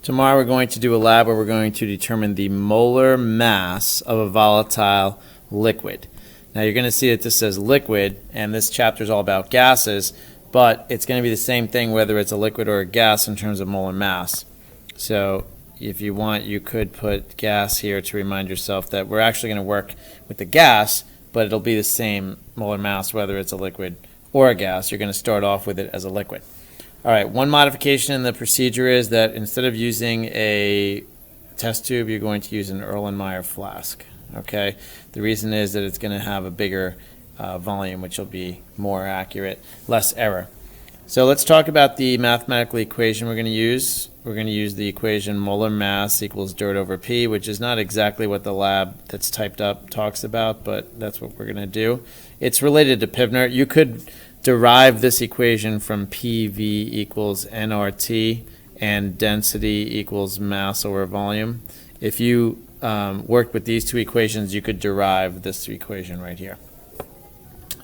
Tomorrow we're going to do a lab where we're going to determine the molar mass of a volatile liquid. Now you're going to see that this says liquid, and this chapter is all about gases, but it's going to be the same thing whether it's a liquid or a gas in terms of molar mass. So if you want, you could put gas here to remind yourself that we're actually going to work with the gas, but it'll be the same molar mass whether it's a liquid or a gas. You're going to start off with it as a liquid. All right, one modification in the procedure is that instead of using a test tube, you're going to use an Erlenmeyer flask. Okay, the reason is that it's going to have a bigger volume, which will be more accurate, less error. So let's talk about the mathematical equation we're going to use. We're going to use the equation molar mass equals dirt over P, which is not exactly what the lab that's typed up talks about, but that's what we're going to do. It's related to Pivner. You could derive this equation from PV equals nRT and density equals mass over volume. If you worked with these two equations, you could derive this equation right here.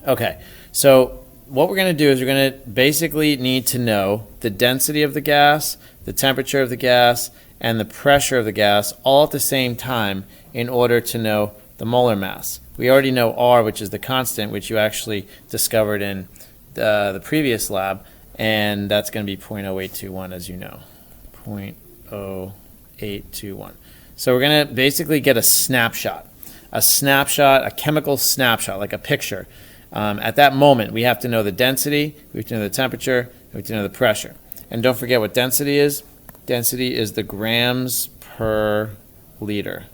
Okay, so what we're going to do is we're going to basically need to know the density of the gas, the temperature of the gas, and the pressure of the gas all at the same time in order to know the molar mass. We already know R, which is the constant, which you actually discovered in the previous lab, and that's going to be 0.0821, as you know. 0.0821. So we're going to basically get a snapshot, a chemical snapshot, like a picture. At that moment, we have to know the density, we have to know the temperature, we have to know the pressure. And don't forget what density is. Density is the grams per liter.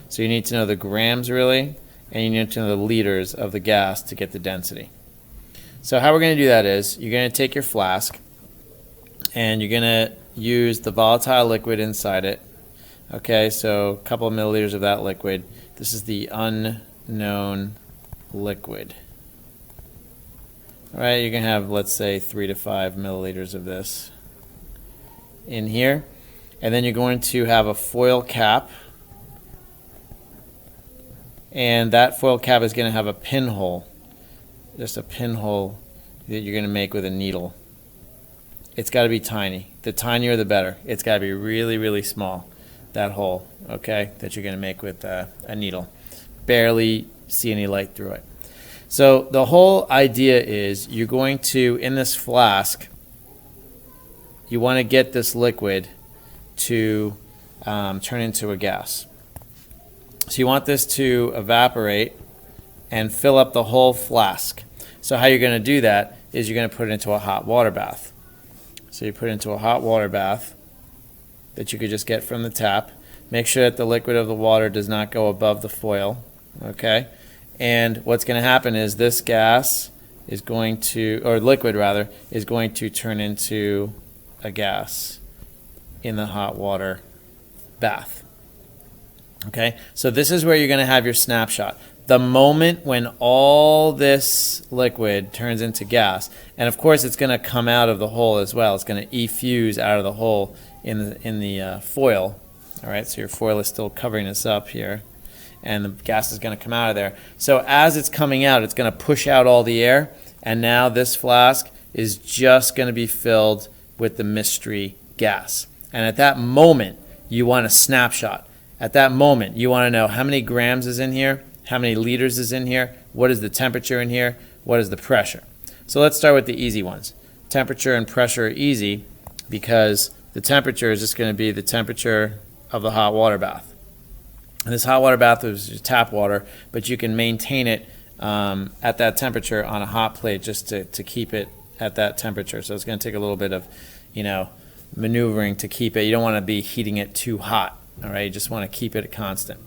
So you need to know the grams, really, and you need to know the liters of the gas to get the density. So how we're going to do that is you're going to take your flask and you're going to use the volatile liquid inside it. Okay, so a couple of milliliters of that liquid. This is the unknown liquid. All right, you're going to have, let's say, 3 to 5 milliliters of this in here. And then you're going to have a foil cap. And that foil cap is going to have a pinhole. Just a pinhole that you're going to make with a needle. It's got to be tiny. The tinier the better. It's got to be really, really small, that hole, okay, that you're going to make with a needle. Barely see any light through it. So the whole idea is you're going to, in this flask, you want to get this liquid to turn into a gas. So you want this to evaporate and fill up the whole flask. So how you're going to do that is you're going to put it into a hot water bath. So you put it into a hot water bath that you could just get from the tap. Make sure that the liquid of the water does not go above the foil. Okay? And what's going to happen is this gas is going to, or liquid rather, is going to turn into a gas in the hot water bath. Okay? So this is where you're going to have your snapshot. The moment when all this liquid turns into gas, and of course it's going to come out of the hole as well. It's going to effuse out of the hole in the foil. All right, so your foil is still covering this up here, and the gas is going to come out of there. So as it's coming out, it's going to push out all the air, and now this flask is just going to be filled with the mystery gas. And at that moment, you want a snapshot. At that moment, you want to know how many grams is in here, how many liters is in here, what is the temperature in here, what is the pressure. So let's start with the easy ones. Temperature and pressure are easy because the temperature is just going to be the temperature of the hot water bath. And this hot water bath is just tap water, but you can maintain it at that temperature on a hot plate just to keep it at that temperature. So it's going to take a little bit of, maneuvering to keep it. You don't want to be heating it too hot. All right, you just want to keep it constant.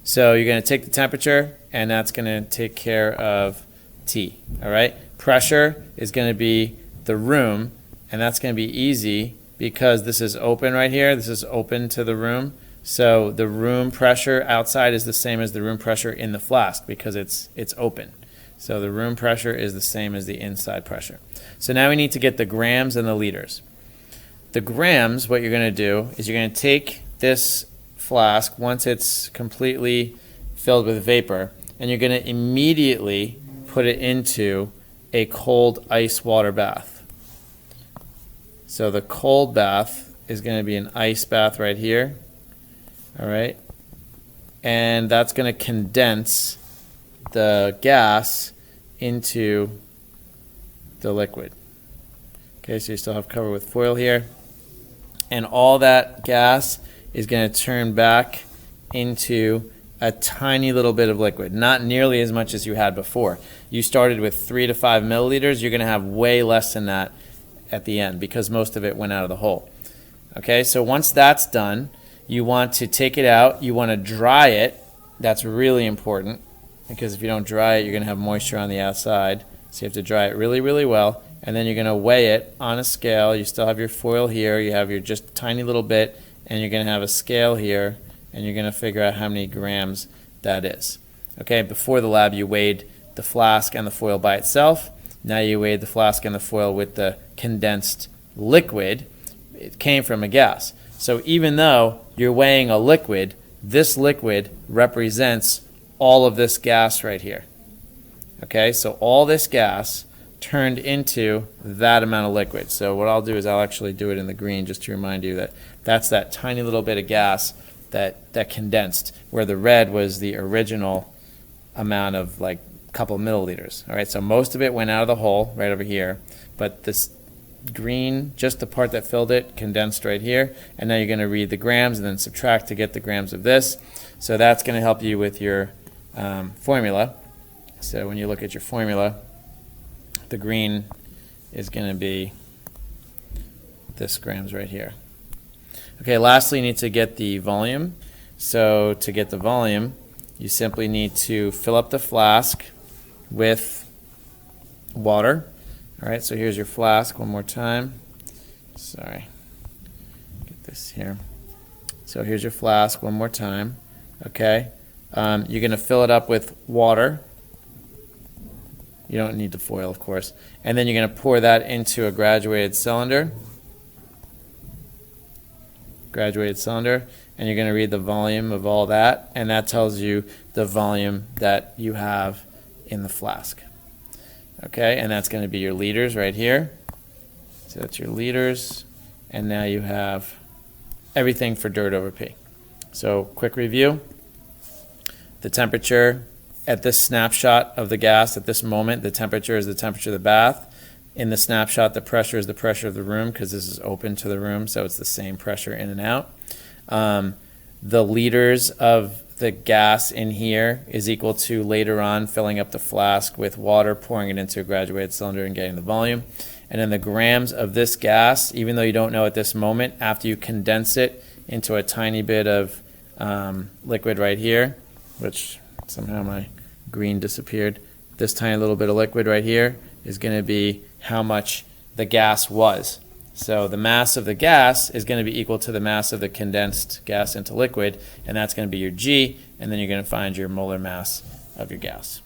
So you're going to take the temperature, and that's going to take care of T. All right, pressure is going to be the room, and that's going to be easy because this is open right here. This is open to the room. So the room pressure outside is the same as the room pressure in the flask because it's open. So the room pressure is the same as the inside pressure. So now we need to get the grams and the liters. The grams, what you're going to do is you're going to take this flask once it's completely filled with vapor, and you're going to immediately put it into a cold ice water bath. So the cold bath is going to be an ice bath right here. All right. And that's going to condense the gas into the liquid. Okay, so you still have cover with foil here. And all that gas is going to turn back into a tiny little bit of liquid, not nearly as much as you had before. You started with 3 to 5 milliliters. You're going to have way less than that at the end because most of it went out of the hole. Okay, so once that's done, you want to take it out. You want to dry it. That's really important because if you don't dry it, you're going to have moisture on the outside. So you have to dry it really, really well. And then you're going to weigh it on a scale. You still have your foil here. You have your just tiny little bit. And you're going to have a scale here. And you're going to figure out how many grams that is. Okay, before the lab, you weighed the flask and the foil by itself. Now you weighed the flask and the foil with the condensed liquid. It came from a gas. So even though you're weighing a liquid, this liquid represents all of this gas right here. Okay, so all this gas turned into that amount of liquid. So what I'll do is I'll actually do it in the green just to remind you that that's that tiny little bit of gas that condensed, where the red was the original amount of like a couple milliliters. All right, so most of it went out of the hole right over here, but this green, just the part that filled it, condensed right here. And now you're going to read the grams and then subtract to get the grams of this. So that's going to help you with your formula. So when you look at your formula, the green is going to be this grams right here. Okay, lastly, you need to get the volume. So to get the volume, you simply need to fill up the flask with water. All right, so here's your flask one more time. Sorry, get this here. So here's your flask one more time. Okay, you're going to fill it up with water. You don't need the foil, of course. And then you're going to pour that into a graduated cylinder. Graduated cylinder. And you're going to read the volume of all that. And that tells you the volume that you have in the flask. Okay, and that's going to be your liters right here. So that's your liters. And now you have everything for dirt over P. So quick review. The temperature at this snapshot of the gas, at this moment, the temperature is the temperature of the bath. In the snapshot, the pressure is the pressure of the room because this is open to the room, so it's the same pressure in and out. The liters of the gas in here is equal to later on filling up the flask with water, pouring it into a graduated cylinder and getting the volume. And then the grams of this gas, even though you don't know at this moment, after you condense it into a tiny bit of liquid right here, which somehow my green disappeared. This tiny little bit of liquid right here is going to be how much the gas was. So the mass of the gas is going to be equal to the mass of the condensed gas into liquid, and that's going to be your G, and then you're going to find your molar mass of your gas.